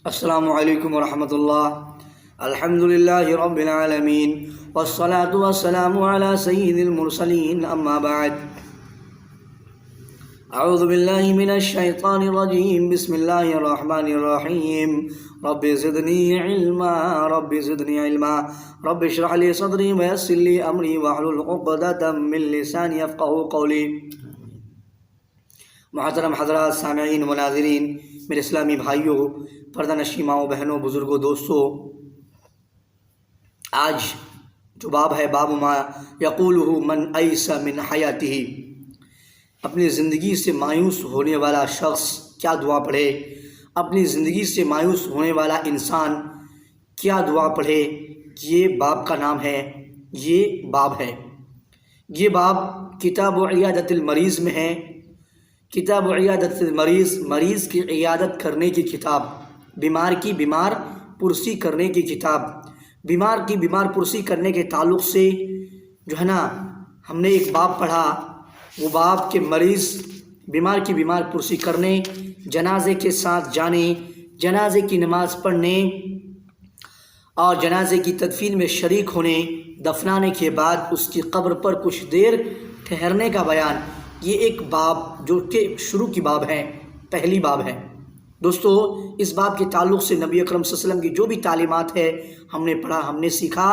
السلام علیکم ورحمۃ اللہ۔ الحمد للہ رب العالمین والصلاة والسلام علی سید المرسلین، اما بعد۔ اعوذ باللہ من الشیطان الرجیم، بسم اللہ الرحمن الرحیم۔ رب زدنی علما رب زدنی علما رب اشرح لی صدری ویسر لی امری واحلل عقدۃ من لسانی یفقہوا قولی۔ محترم حضرات، سامعین و ناظرین، میرے اسلامی بھائیوں، پردہ نشین ماؤں، بہنوں، بزرگوں، دوستوں، آج جو باب ہے، باب ما یقولہ من ایس من حیاتہ، اپنی زندگی سے مایوس ہونے والا شخص کیا دعا پڑھے، اپنی زندگی سے مایوس ہونے والا انسان کیا دعا پڑھے، یہ باب کا نام ہے، یہ باب ہے۔ یہ باب کتاب عیادت المریض میں ہے۔ کتاب عیادت المریض، مریض کی عیادت کرنے کی کتاب، بیمار کی بیمار پرسی کرنے کی کتاب۔ بیمار کی بیمار پرسی کرنے کے تعلق سے جو ہے نا، ہم نے ایک باب پڑھا، وہ باب کے مریض بیمار کی بیمار پرسی کرنے، جنازے کے ساتھ جانے، جنازے کی نماز پڑھنے اور جنازے کی تدفین میں شریک ہونے، دفنانے کے بعد اس کی قبر پر کچھ دیر ٹھہرنے کا بیان۔ یہ ایک باب جو کہ شروع کی باب ہے، پہلی باب ہے۔ دوستو، اس باب کے تعلق سے نبی اکرم صلی اللہ علیہ وسلم کی جو بھی تعلیمات ہے ہم نے پڑھا، ہم نے سیکھا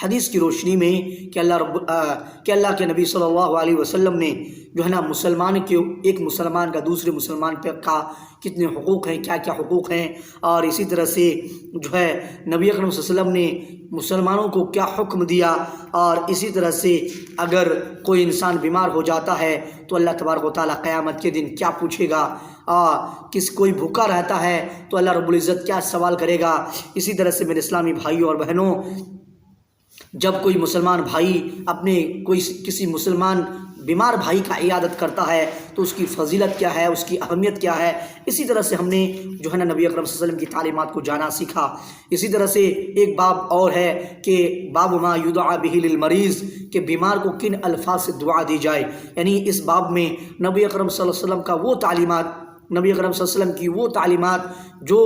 حدیث کی روشنی میں کہ اللہ کے نبی صلی اللہ علیہ وسلم نے جو ہے نا، مسلمان کے ایک مسلمان کا دوسرے مسلمان کا کتنے حقوق ہیں، کیا کیا حقوق ہیں، اور اسی طرح سے جو ہے نبی اکرم صلی اللہ علیہ وسلم نے مسلمانوں کو کیا حکم دیا، اور اسی طرح سے اگر کوئی انسان بیمار ہو جاتا ہے تو اللہ تبارک و تعالیٰ قیامت کے دن کیا پوچھے گا، کوئی بھوکا رہتا ہے تو اللہ رب العزت کیا سوال کرے گا۔ اسی طرح سے میرے اسلامی بھائیوں اور بہنوں، جب کوئی مسلمان بھائی اپنے کسی مسلمان بیمار بھائی کا عیادت کرتا ہے تو اس کی فضیلت کیا ہے، اس کی اہمیت کیا ہے، اسی طرح سے ہم نے جو ہے نا نبی اکرم صلی اللہ علیہ وسلم کی تعلیمات کو جانا سیکھا۔ اسی طرح سے ایک باب اور ہے کہ باب ما یدعا بہ للمریض، کہ بیمار کو کن الفاظ سے دعا دی جائے، یعنی اس باب میں نبی اکرم صلی اللہ علیہ وسلم کا وہ تعلیمات، نبی اکرم صلی اللہ علیہ وسلم کی وہ تعلیمات جو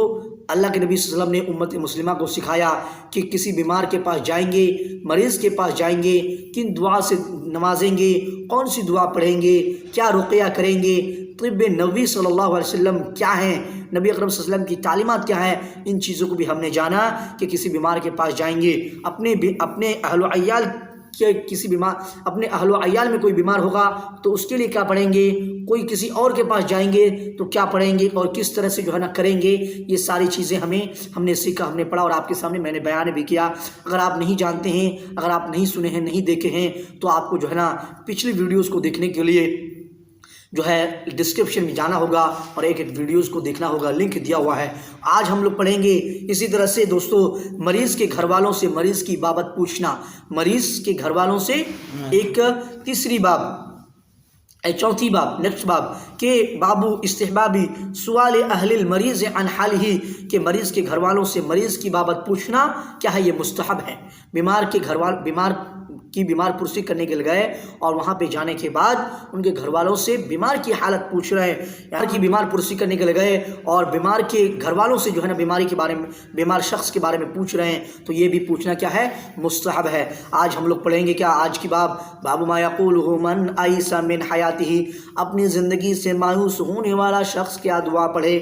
اللہ کے نبی صلی اللہ علیہ وسلم نے امت مسلمہ کو سکھایا کہ کسی بیمار کے پاس جائیں گے، مریض کے پاس جائیں گے، کن دعا سے نوازیں گے، کون سی دعا پڑھیں گے، کیا رقیہ کریں گے، طب نبوی صلی اللہ علیہ وسلم کیا ہیں، نبی اکرم صلی اللہ علیہ وسلم کی تعلیمات کیا ہیں، ان چیزوں کو بھی ہم نے جانا کہ کسی بیمار کے پاس جائیں گے، اپنے اہل و عیال کہ کسی بیمار اپنے اہل و عیال میں کوئی بیمار ہوگا تو اس کے لیے کیا پڑھیں گے، کوئی کسی اور کے پاس جائیں گے تو کیا پڑھیں گے، اور کس طرح سے جو ہے نا کریں گے، یہ ساری چیزیں ہم نے سیکھا، ہم نے پڑھا، اور آپ کے سامنے میں نے بیان بھی کیا۔ اگر آپ نہیں جانتے ہیں، اگر آپ نہیں سنے ہیں، نہیں دیکھے ہیں، تو آپ کو جو ہے نا پچھلی ویڈیوز کو دیکھنے کے لیے جو ہے ڈسکرپشن میں جانا ہوگا اور ایک ویڈیوز کو دیکھنا ہوگا، لنک دیا ہوا ہے۔ آج ہم لوگ پڑھیں گے اسی طرح سے دوستو، مریض کے گھر والوں سے مریض کی بابت پوچھنا، مریض کے گھر والوں سے ایک تیسری باب، چوتھی باب، نیکسٹ باب کہ بابو استحبابی سوال اہل المریض عن حالہ، کہ مریض کے گھر والوں سے مریض کی بابت پوچھنا کیا ہے، یہ مستحب ہے۔ بیمار پرسی کرنے کے لیے گئے اور وہاں پہ جانے کے بعد ان کے گھر والوں سے بیمار کی حالت پوچھ رہے ہیں، یار کی بیمار پرسی کرنے کے لیے گئے اور بیمار کے گھر والوں سے جو ہے نا بیماری کے بارے میں، بیمار شخص کے بارے میں پوچھ رہے ہیں، تو یہ بھی پوچھنا کیا ہے، مستحب ہے۔ آج ہم لوگ پڑھیں گے کیا، آج کی باب ما یقولہ من ایس من حیاتہ، اپنی زندگی سے مایوس ہونے والا شخص کیا دعا پڑھے۔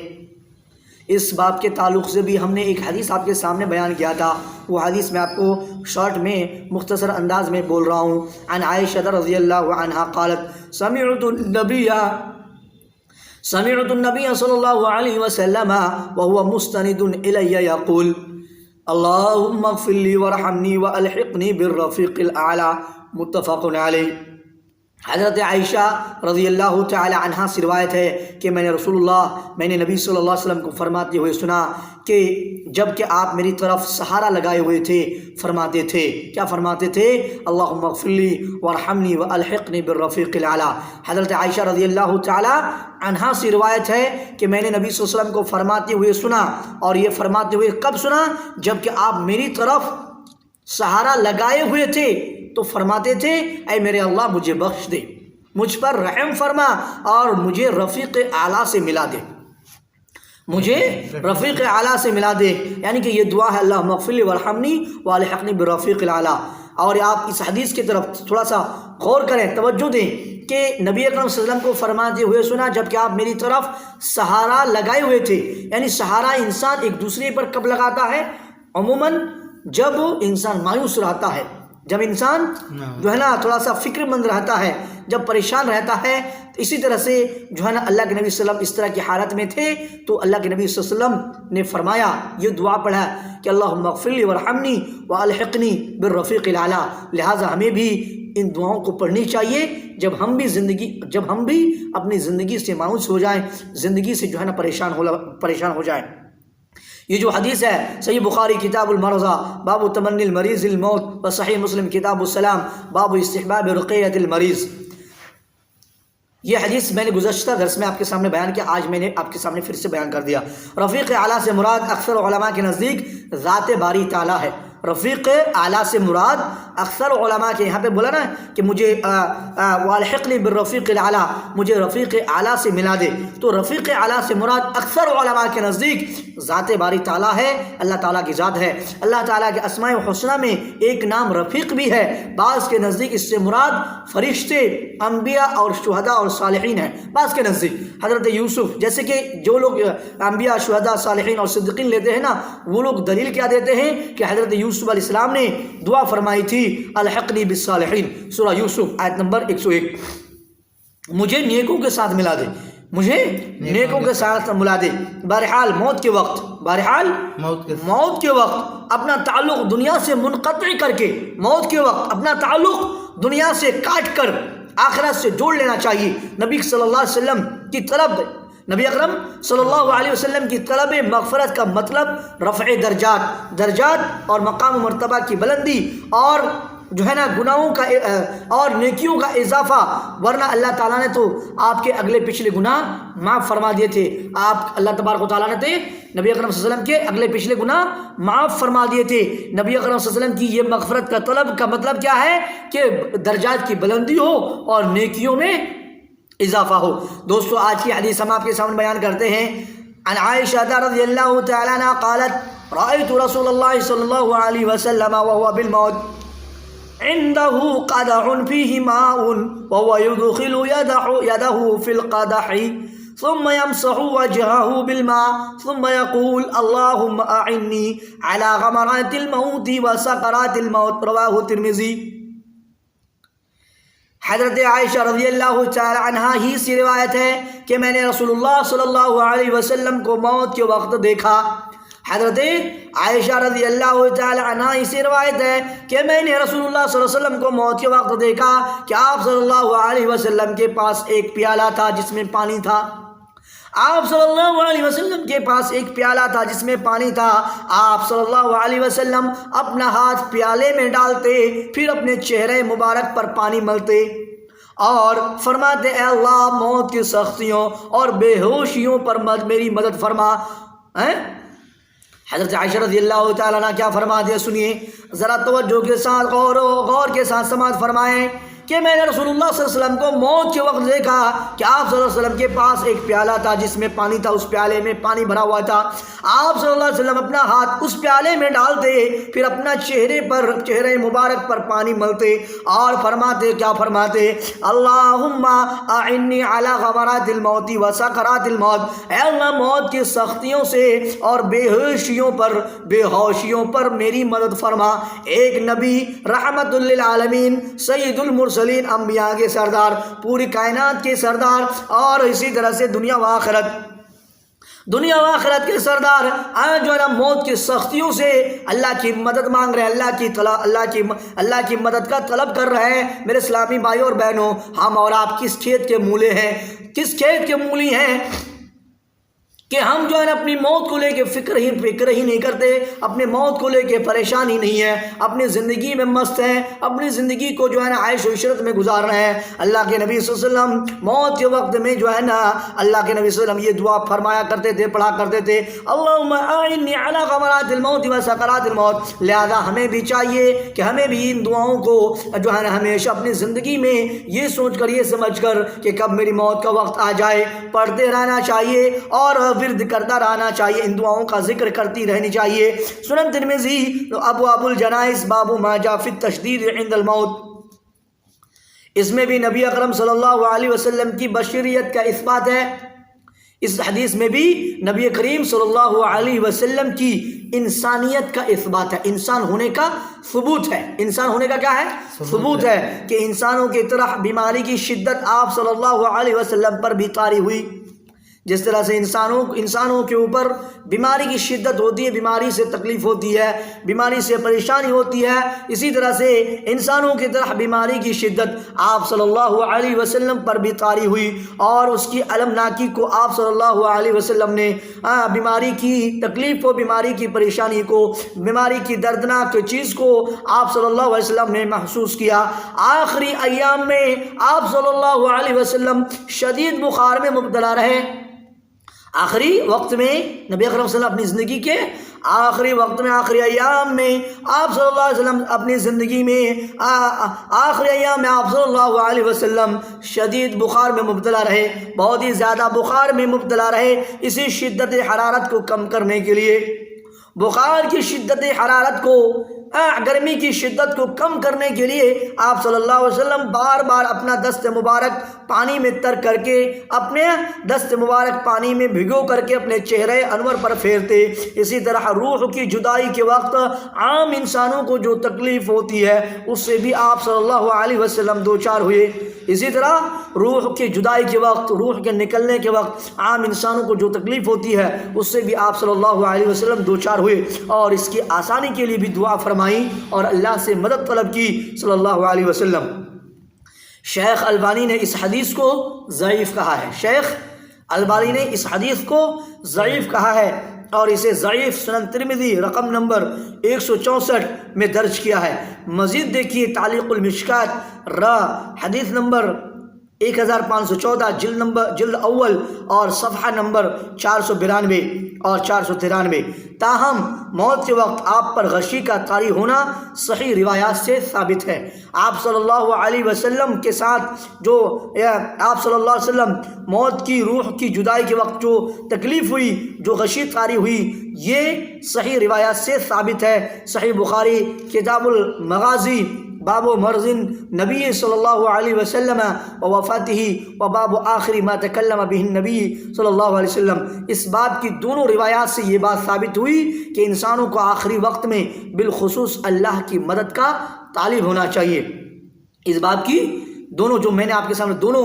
اس باب کے تعلق سے بھی ہم نے ایک حدیث آپ کے سامنے بیان کیا تھا، وہ حدیث میں آپ کو شارٹ میں مختصر انداز میں بول رہا ہوں۔ عن عائشہ رضی اللہ عنہا قالت سمعت النبی صلی اللہ علیہ وسلم وهو مستند الی یقول اللہم اغفر لی وارحمنی والحقنی بالرفیق الاعلی، متفق علیہ۔ حضرت عائشہ رضی اللہ تعالی عنہا سے روایت ہے کہ میں نے نبی صلی اللہ علیہ وسلم کو فرماتے ہوئے سنا کہ جب کہ آپ میری طرف سہارا لگائے ہوئے تھے، فرماتے تھے، کیا فرماتے تھے، اللہم اغفر لی وارحمنی والحقنی بالرفیق الاعلی۔ حضرت عائشہ رضی اللہ تعالی عنہا سے روایت ہے کہ میں نے نبی صلی اللہ علیہ وسلم کو فرماتے ہوئے سنا، اور یہ فرماتے ہوئے کب سنا، جب کہ آپ میری طرف سہارا لگائے ہوئے تھے تو فرماتے تھے، اے میرے اللہ مجھے بخش دے، مجھ پر رحم فرما اور مجھے رفیق اعلیٰ سے ملا دے۔ مجھے رفیق اعلیٰ سے ملا دے، یعنی کہ یہ دعا ہے اللہم اغفر لی وارحمنی والحقنی بالرفیق الاعلیٰ۔ اور آپ اس حدیث کی طرف تھوڑا سا غور کریں، توجہ دیں کہ نبی اکرم صلی اللہ علیہ وسلم کو فرماتے ہوئے سنا جب کہ آپ میری طرف سہارا لگائے ہوئے تھے، یعنی سہارا انسان ایک دوسرے پر کب لگاتا ہے؟ عموماً جب انسان مایوس رہتا ہے، جب انسان جو ہے نا تھوڑا سا فکر مند رہتا ہے، جب پریشان رہتا ہے، تو اسی طرح سے جو ہے نا اللہ کے نبی صلی اللہ علیہ وسلم اس طرح کی حالت میں تھے تو اللہ کے نبی صلی اللہ علیہ وسلم نے فرمایا، یہ دعا پڑھا کہ اللہم اغفر لی وارحمنی والحقنی بالرفیق الاعلیٰ۔ لہٰذا ہمیں بھی ان دعاؤں کو پڑھنی چاہیے جب ہم بھی اپنی زندگی سے مایوس ہو جائیں، زندگی سے جو ہے نا پریشان ہو جائیں۔ یہ جو حدیث ہے صحیح بخاری کتاب المرضى باب تمنی المریض الموت و صحیح مسلم کتاب السلام باب استحباب رقیۃ المریض۔ یہ حدیث میں نے گزشتہ درس میں آپ کے سامنے بیان کیا، آج میں نے آپ کے سامنے پھر سے بیان کر دیا۔ رفیق اعلیٰ سے مراد اکثر علماء کے نزدیک ذات باری تعالیٰ ہے۔ رفیق اعلیٰ سے مراد اکثر علماء کے یہاں پہ بولا نا کہ مجھے والحقنی بالرفیق الاعلیٰ، مجھے رفیق اعلیٰ سے ملا دے، تو رفیق اعلیٰ سے مراد اکثر علماء کے نزدیک ذات باری تعالیٰ ہے، اللہ تعالیٰ کی ذات ہے۔ اللہ تعالیٰ کے اسماء الحسنیٰ میں ایک نام رفیق بھی ہے، بعض کے نزدیک اس سے مراد فرشتے، انبیاء اور شہداء اور صالحین ہیں، بعض کے نزدیک حضرت یوسف، جیسے کہ جو لوگ انبیاء، شہداء، صالحین اور صدیقین لیتے ہیں نا، وہ لوگ دلیل کیا دیتے ہیں کہ حضرت یوسف علیہ السلام نے دعا فرمائی تھی الحقنی بالصالحین، سورہ یوسف آیت نمبر 101، مجھے نیکوں کے ساتھ ملا دے، مجھے نیکوں کے ساتھ ملا دے۔ بہرحال موت کے وقت اپنا تعلق دنیا سے منقطع کر کے، موت کے وقت اپنا تعلق دنیا سے کاٹ کر آخرت سے جوڑ لینا چاہیے۔ نبی صلی اللہ علیہ وسلم کی طلب، نبی اکرم صلی اللہ علیہ وسلم کی طلب مغفرت کا مطلب رفع درجات اور مقام و مرتبہ کی بلندی اور جو ہے نا گناہوں کا اور نیکیوں کا اضافہ، ورنہ اللہ تعالیٰ نے تو آپ کے اگلے پچھلے گناہ معاف فرما دیے تھے۔ اللہ تبارک و تعالیٰ نے نبی اکرم صلی اللہ علیہ وسلم کے اگلے پچھلے گناہ معاف فرما دیے تھے۔ نبی اکرم صلی اللہ علیہ وسلم کی یہ مغفرت کا طلب کا مطلب کیا ہے کہ درجات کی بلندی ہو اور نیکیوں میں اضافہ ہو۔ دوستو آج کی حدیث ہم آپ کے سامنے بیان کرتے ہیں۔ عن عائشہ رضی اللہ تعالی عنہا قالت رأيت رسول اللہ صلی اللہ علیہ وسلم وهو بالموت عنده قدح فيه ماء وهو يدخل يده في القدح ثم يمسح وجهه بالماء ثم يقول اللهم أعني على غمرات الموت وسكرات الموت رواه الترمذي۔ حضرت عائشہ رضی اللہ تعالی عنہا ہی سے روایت ہے کہ میں نے رسول اللہ صلی اللہ علیہ وسلم کو موت کے وقت دیکھا۔ حضرت عائشہ رضی اللہ تعالی عنہا ہی سے روایت ہے کہ میں نے رسول اللہ صلی اللہ علیہ وسلم کو موت کے وقت دیکھا کہ آپ صلی اللہ علیہ وسلم کے پاس ایک پیالہ تھا جس میں پانی تھا۔ آپ صلی اللہ علیہ وسلم کے پاس ایک پیالہ تھا جس میں پانی تھا۔ آپ صلی اللہ علیہ وسلم اپنا ہاتھ پیالے میں ڈالتے، پھر اپنے چہرے مبارک پر پانی ملتے اور فرماتے اے اللہ موت کی سختیوں اور بے ہوشیوں پر میری مدد فرما۔ حضرت عائشہ رضی اللہ تعالیٰ عنہ کیا فرماتے ہیں سنیے ذرا توجہ کے ساتھ، غور کے ساتھ سماعت فرمائیں کہ میں نے رسول اللہ صلی اللہ علیہ وسلم کو موت کے وقت دیکھا کہ آپ صلی اللہ علیہ وسلم کے پاس ایک پیالہ تھا جس میں پانی تھا، اس پیالے میں پانی بھرا ہوا تھا۔ آپ صلی اللہ علیہ وسلم اپنا ہاتھ اس پیالے میں ڈالتے، پھر اپنا چہرے مبارک پر پانی ملتے اور فرماتے کیا فرماتے اللہم اعنی علی غمرات الموت و سکرات الموت، اے اللہ موت کی سختیوں سے اور بے ہوشیوں پر میری مدد فرما۔ ایک نبی رحمت للعالمین سید المرسلین انبیاء کے سردار، پوری کائنات کے سردار اور اسی طرح سے دنیا و آخرت کے سردار آج جو ہے نا موت کی سختیوں سے اللہ کی مدد مانگ رہے ہیں، اللہ کی مدد کا طلب کر رہے ہیں۔ میرے اسلامی بھائیوں اور بہنوں، ہم اور آپ کس کھیت کے مولے ہیں، کس کھیت کے مولی ہیں کہ ہم جو ہے نا اپنی موت کو لے کے فکر ہی نہیں کرتے، اپنے موت کو لے کے پریشانی نہیں ہے، اپنی زندگی میں مست ہیں، اپنی زندگی کو جو ہے نا عیش و عشرت میں گزار رہے ہیں۔ اللہ کے نبی صلی اللہ علیہ وسلم موت کے وقت میں جو ہے نا اللہ کے نبی صلی اللہ علیہ وسلم یہ دعا فرمایا کرتے تھے، پڑھا کرتے تھے اللہم اعنی علی غمرات الموت و سکرات الموت۔ لہذا ہمیں بھی چاہیے کہ ہمیں بھی ان دعاؤں کو جو ہے نا ہمیشہ اپنی زندگی میں یہ سوچ کر، یہ سمجھ کر کہ کب میری موت کا وقت آ جائے پڑھتے رہنا چاہیے اور ورد کرتا رہنا چاہیے، ان دعاؤں کا ذکر کرتی رہنی چاہیے۔ سنن ترمذی ابواب الجنائز باب ما جاء فی التشدید عند الموت، اس میں بھی نبی اکرم صلی اللہ علیہ وسلم کی بشریت کا اثبات ہے۔ اس حدیث میں بھی نبی کریم صلی اللہ علیہ وسلم کی انسانیت کا اثبات ہے، انسان ہونے کا ثبوت ہے۔ انسان ہونے کا کیا ہے؟ ثبوت ہے کہ انسانوں کی طرح بیماری کی شدت آپ صلی اللہ علیہ وسلم پر بھی طاری ہوئی۔ جس طرح سے انسانوں کے اوپر بیماری کی شدت ہوتی ہے، بیماری سے تکلیف ہوتی ہے، بیماری سے پریشانی ہوتی ہے، اسی طرح سے انسانوں کی طرح بیماری کی شدت آپ صلی اللہ علیہ وسلم پر بھی طاری ہوئی، اور اس کی المناکی کو آپ صلی اللہ علیہ وسلم نے بیماری کی تکلیف کو، بیماری کی پریشانی کو، بیماری کی دردناک چیز کو آپ صلی اللہ علیہ وسلم نے محسوس کیا۔ آخری ایام میں آپ صلی اللہ علیہ وسلم شدید بخار میں مبتلا رہے۔ آخری وقت میں نبی اکرم صلی اللہ علیہ وسلم اپنی زندگی کے آخری وقت میں، آخری ایام میں آپ صلی اللہ علیہ وسلم اپنی زندگی میں آخری ایام میں آپ صلی اللہ علیہ وسلم شدید بخار میں مبتلا رہے، بہت ہی زیادہ بخار میں مبتلا رہے۔ اسی شدت حرارت کو کم کرنے کے لیے، بخار کی شدت حرارت کو، گرمی کی شدت کو کم کرنے کے لیے آپ صلی اللہ علیہ وسلم بار بار اپنا دست مبارک پانی میں تر کر کے، اپنے دست مبارک پانی میں بھگو کر کے اپنے چہرے انور پر پھیرتے۔ اسی طرح روح کی جدائی کے وقت عام انسانوں کو جو تکلیف ہوتی ہے اس سے بھی آپ صلی اللہ علیہ وسلم دوچار ہوئے۔ اسی طرح روح کی جدائی کے وقت، روح کے نکلنے کے وقت عام انسانوں کو جو تکلیف ہوتی ہے اس سے بھی آپ صلی اللہ علیہ وسلم دوچار ہوئے، اور اس کی آسانی کے لیے بھی دعا فرمائی اور اللہ سے مدد طلب کی صلی اللہ علیہ وسلم۔ شیخ البانی نے اس حدیث کو ضعیف کہا ہے، شیخ البانی نے اس حدیث کو ضعیف کہا ہے، اور اسے ضعیف سنن ترمذی رقم نمبر 164 میں درج کیا ہے۔ مزید دیکھیے تعلیق المشکات حدیث نمبر 1514 جلد اول اور صفحہ نمبر 492 اور 493۔ تاہم موت کے وقت آپ پر غشی کا طاری ہونا صحیح روایات سے ثابت ہے۔ آپ صلی اللہ علیہ وسلم کے ساتھ جو آپ صلی اللہ علیہ وسلم موت کی، روح کی جدائی کے وقت جو تکلیف ہوئی، جو غشی طاری ہوئی، یہ صحیح روایات سے ثابت ہے۔ صحیح بخاری کتاب المغازی باب مرض نبی صلی اللہ علیہ وسلم و وفاتہ و باب آخری ما تکلم به النبی صلی اللہ علیہ وسلم، اس بات کی دونوں روایات سے یہ بات ثابت ہوئی کہ انسانوں کو آخری وقت میں بالخصوص اللہ کی مدد کا طالب ہونا چاہیے۔ اس بات کی دونوں، جو میں نے آپ کے سامنے دونوں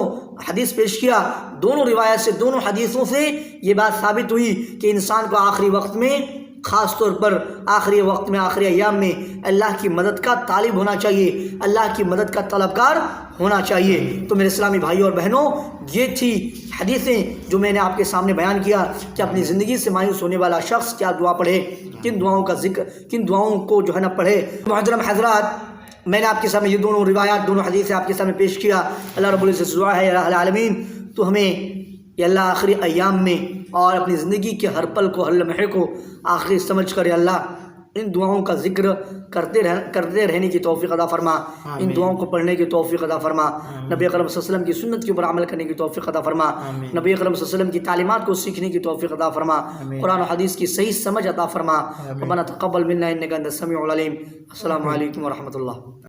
حدیث پیش کیا، دونوں روایات سے، دونوں حدیثوں سے یہ بات ثابت ہوئی کہ انسان کو آخری وقت میں، خاص طور پر آخری وقت میں، آخری ایام میں اللہ کی مدد کا طالب ہونا چاہیے، اللہ کی مدد کا طلبگار ہونا چاہیے۔ تو میرے اسلامی بھائیوں اور بہنوں، یہ تھی حدیثیں جو میں نے آپ کے سامنے بیان کیا کہ اپنی زندگی سے مایوس ہونے والا شخص کیا دعا پڑھے، کن دعاؤں کا ذکر، کن دعاؤں کو جو ہے نا پڑھے۔ محترم حضرات، میں نے آپ کے سامنے یہ دونوں روایات، دونوں حدیثیں آپ کے سامنے پیش کیا۔ اللہ رب العزت دعا ہے، یا الہ العالمین تو ہمیں یا اللہ آخری ایام میں اور اپنی زندگی کے ہر پل کو، ہر لمحے کو آخری سمجھ کر یا اللہ ان دعاؤں کا ذکر کرتے رہنے کی توفیق عطا فرما، ان دعاؤں کو پڑھنے کی توفیق عطا فرما، نبی اکرم صلی اللہ علیہ وسلم کی سنت کے اوپر عمل کرنے کی توفیق عطا فرما، نبی اکرم صلی اللہ علیہ وسلم کی تعلیمات کو سیکھنے کی توفیق عطا فرما، قرآن و حدیث کی صحیح سمجھ عطا فرما۔ ربنا تقبل منا انک انت السمیع العلیم۔ السلام علیکم ورحمۃ اللہ۔